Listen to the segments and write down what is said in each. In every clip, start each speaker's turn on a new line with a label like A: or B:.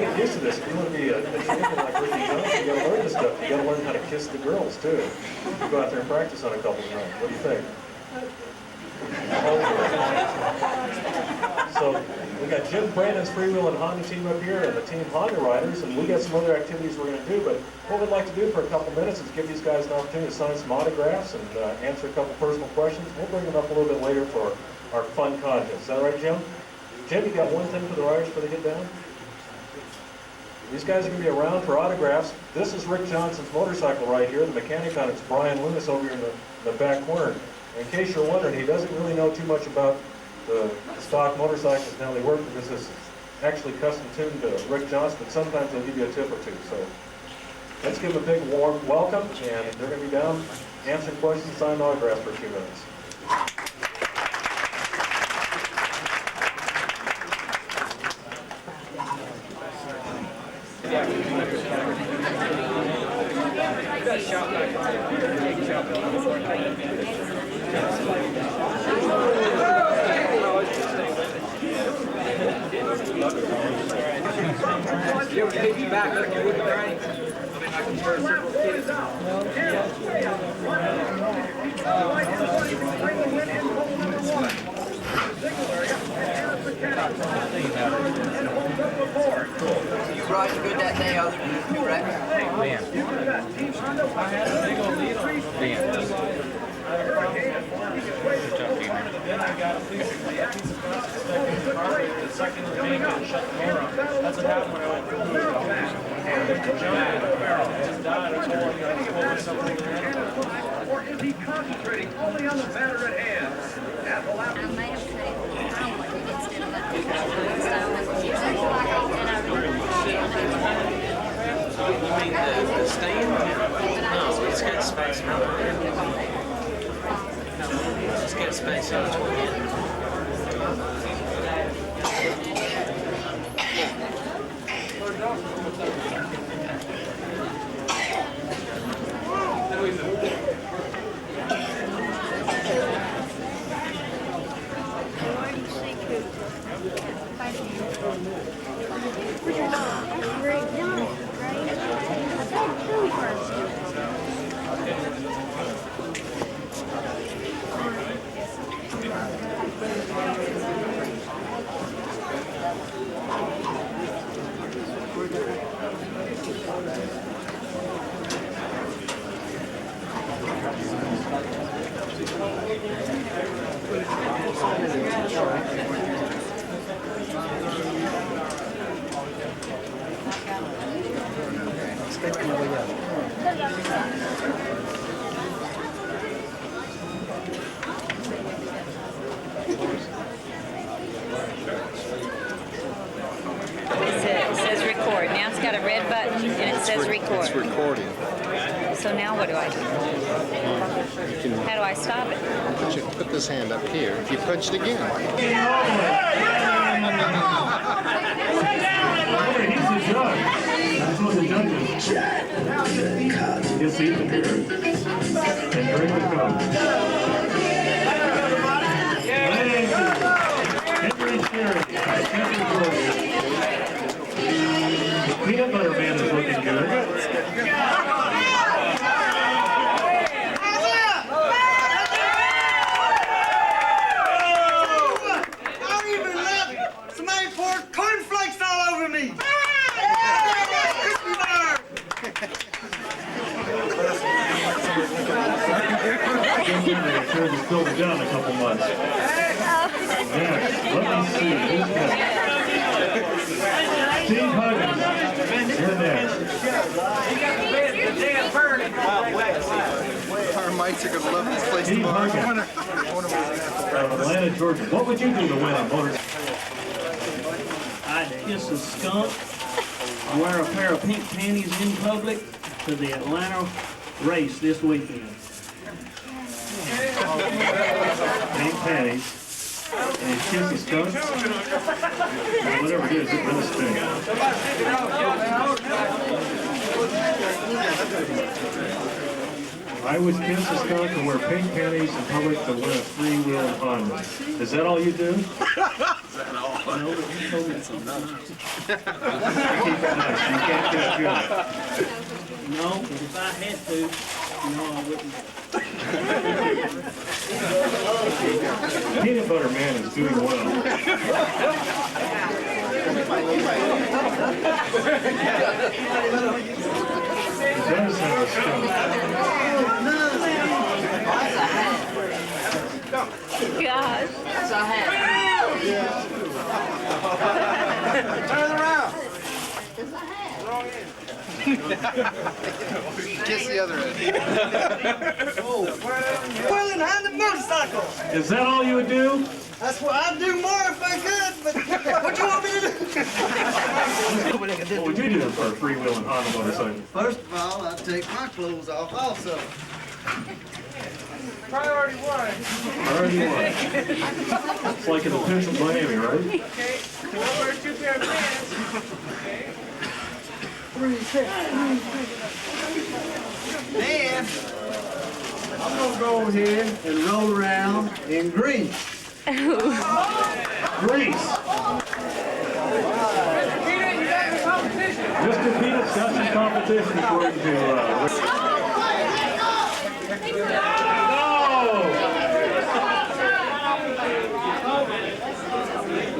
A: get used to this. If you want to be a champion like Ricky Johnson, you got to learn this stuff. You got to learn how to kiss the girls too. You go out there and practice on a couple of times. What do you think? So we got Jim Brandon's freewheeling Honda team up here and the team Honda riders, and we got some other activities we're going to do. But what we'd like to do for a couple minutes is give these guys an opportunity to sign some autographs and answer a couple personal questions. We'll bring them up a little bit later for our fun contest. Is that right, Jim? Jim, you got one thing for the riders before they get down? These guys are going to be around for autographs. This is Rick Johnson's motorcycle right here. The mechanic on it's Brian Loomis over here in the back corner. In case you're wondering, he doesn't really know too much about the stock motorcycles and how they work because this is actually custom tuned to Rick Johnson, but sometimes they'll give you a tip or two. So let's give them a big warm welcome, and they're going to be down answering questions, signing autographs for a few minutes.
B: Back up, you're looking right. I mean, I can start several kids. You riding good that day other than the two wrecks?
C: Man. I had a big old lead on it. Then I got a piece of the second thing and shut the motor off. That's what happened when I went through the giant barrel. It just died. I told him I pulled myself over there.
D: Or is he concentrating only on the matter at hand?
E: I may have cut it wrong instead of
B: You mean the stand? No, it's got space in it. It's got space in between.
F: It says record. Now it's got a red button and it says record.
G: It's recording.
F: So now what do I do? How do I stop it?
G: Put this hand up here. If you punch it again.
A: He's the judge. That's what the judge is. He'll see the beer and drink the cup. Henry Sherry. The peanut butter man is looking good.
H: Somebody poured cornflakes all over me!
A: Sure to fill it down in a couple months. Next, let me see. Who's next? Steve Huggins. You're next.
G: Our mites are going to love this place
A: Steve
G: tomorrow.
A: Huggins. From Atlanta, Georgia. What would you do to win a motorcycle?
I: I'd kiss a skunk, wear a pair of pink panties in public to the Atlanta race this weekend.
A: Pink panties. And kiss a skunk? Whatever it is, it's going to sting. I would kiss a skunk and wear pink panties in public to win a three-wheel Honda. Is that all you do?
G: Is that all?
I: No, but you told me it's enough. Keep it nice. You can't get drunk. No, but if I had to, no, I wouldn't.
A: Peanut Butter Man is doing well. He does have a stomach.
F: Gosh.
H: Turn around.
G: Kiss the other end.
H: Well, behind the motorcycle.
A: Is that all you would do?
H: That's what I'd do more if I could, but what you want me to do?
A: What would you do for a freewheeling Honda motorcycle?
H: First of all, I'd take my clothes off also.
C: Priority one.
A: Already won. It's like in the Pinch of Miami, right?
C: Okay. We'll wear 2 pair of pants. Okay.
H: Then, I'm gonna go over here and roll around in grease.
A: Grease.
C: Peanut, you got the competition.
A: Mr. Peanut's got some competition according to,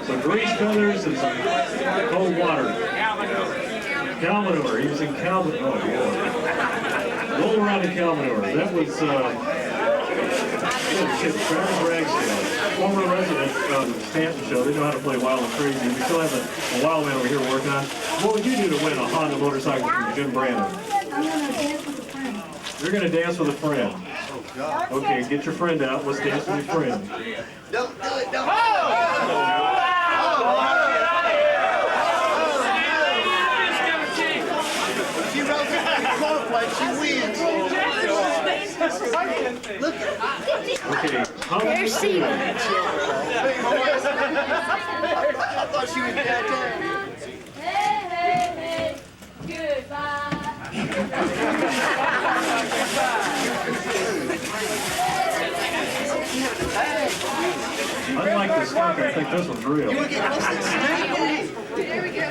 A: some grease feathers and some cold water. Calmanor. He was in Calvin. Oh, Lord. Roll around in Calmanor. That was, Travis Ragsdale, former resident of the Stanton Show. They know how to play Wild and Crazy. We still have a Wild Man over here working on. What would you do to win a Honda motorcycle from Jim Brandon?
E: I'm gonna dance with a friend.
A: You're going to dance with a friend. Okay, get your friend out. Let's dance with your friend.
H: Don't do it, don't. She rolls up the cornflakes, she wins. Look at
A: Okay, how would you do it?
H: I thought she was downtown.
E: Hey, hey, hey, goodbye.
A: Unlike the skunk, I think this one's real.
H: There we go.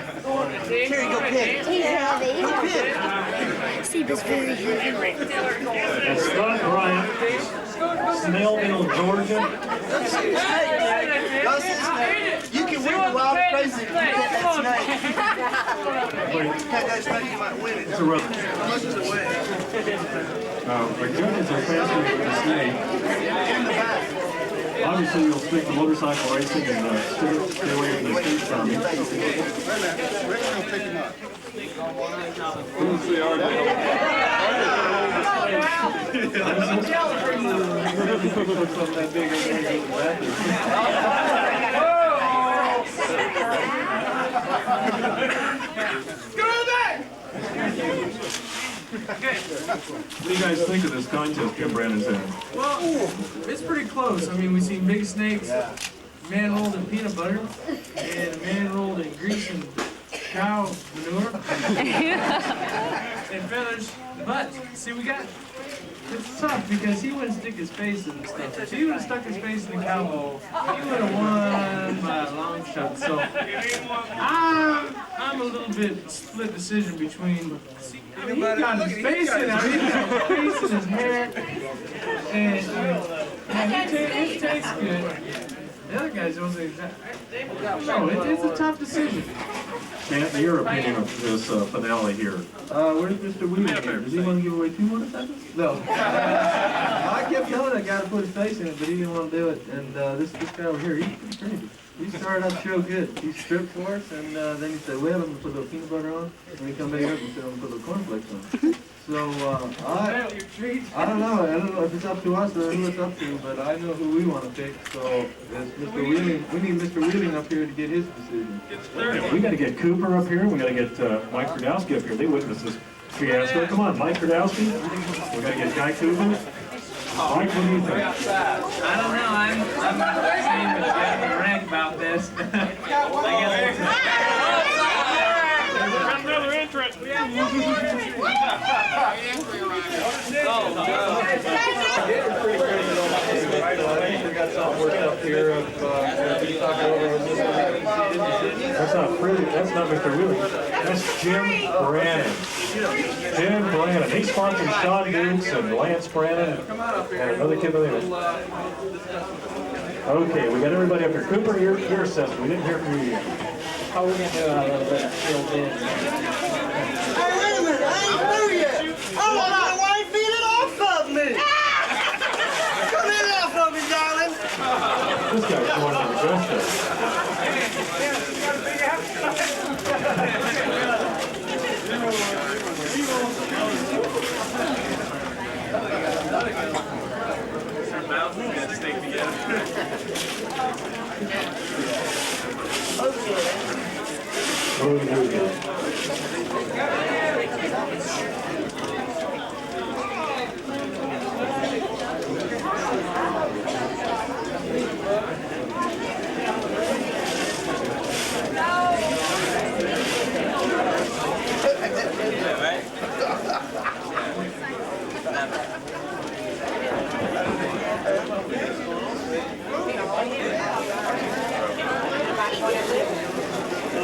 H: Here you go, pick.
E: He's heavy.
H: Pick.
E: Seba's very heavy.
A: And Scott Bryant, Snellville, Georgia.
H: Go see the snake. You can win the wild and crazy if you get that snake.
A: Wait,
H: Cut that snake, you might win it.
A: it's a rubber.
H: How much is it weigh?
A: Our judges are faster than the snake.
H: In the back.
A: Obviously, you'll stick to motorcycle racing and stay away from the street farming.
G: Rick's gonna pick him up.
A: What do you guys think of this contest Jim Brandon's in?
C: Well, it's pretty close. I mean, we've seen big snakes, man rolled in peanut butter, and a man rolled in grease and cow manure, and feathers. But, see, it's tough because he wouldn't stick his face in the stuff. If he would have stuck his face in the cow bowl, he would have won by a long shot. So, I'm a little bit split decision between. I mean, he got his face in it. I mean, he's got his face and his hair. And his tastes good. The other guys wasn't exactly. No, it's a tough decision.
A: Matt, your opinion of this finale here?
J: Where's Mr. Wheeler here? Does he want to give away 2 motorcycles? No. I kept telling that guy to put his face in it, but he didn't want to do it. And this guy over here, he's pretty crazy. He started out the show good. He stripped for us, and then he said, well, I'm going to put a little peanut butter on. And he come back up and said, I'm going to put a little cornflakes on. So, I don't know. I don't know if it's up to us or who it's up to, but I know who we want to pick. So, it's Mr. Wheeling. We need Mr. Wheeling up here to get his decision.
A: We got to get Cooper up here. We got to get Mike Kardowski up here. They witnessed this fiasco. Come on, Mike Kardowski. We got to get Guy Cooper. Mike, what do you think?
C: I don't know. I'm not saying to brag about this. I guess another entrance.
J: got something worked up here of, we talked over this week.
A: That's not Freely, that's not Mr. Wheeling. That's Jim Brannon. Jim Brannon. He sponsored Sean Dukes and Lance Brannon and another kid by the name of- Okay, we got everybody up here. Cooper, your assessment. We didn't hear from you yet.
J: How are we gonna do it? I'll let it fill in.
D: Hey, wait a minute, I ain't through yet. I want my wife beat it off of me. Come in off of me, darling.
A: This guy's going to the dress show. Oh, yeah.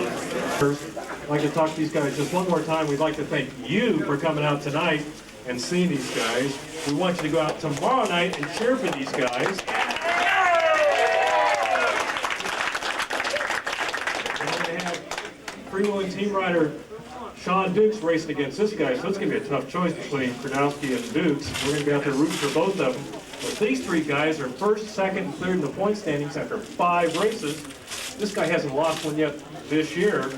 A: I'd like to talk to these guys just one more time. We'd like to thank you for coming out tonight and seeing these guys. We want you to go out tomorrow night and cheer for these guys. And they have freewheeling team rider Sean Dukes racing against this guy, so it's going to be a tough choice between Kronowski and Dukes. We're going to be out there rooting for both of them. But these three guys are first, second, and third in the point standings after 5 races. This guy hasn't lost one yet this year.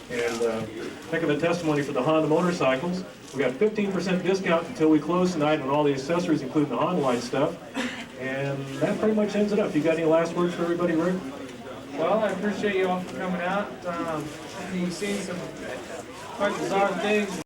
A: And heck of a testimony for the Honda motorcycles. We got 15% discount until we close tonight on all the accessories, including the Honda line stuff. And that pretty much ends it up. You got any last words for everybody, Rick?
C: Well, I appreciate you all for coming out. You've seen some quite bizarre things.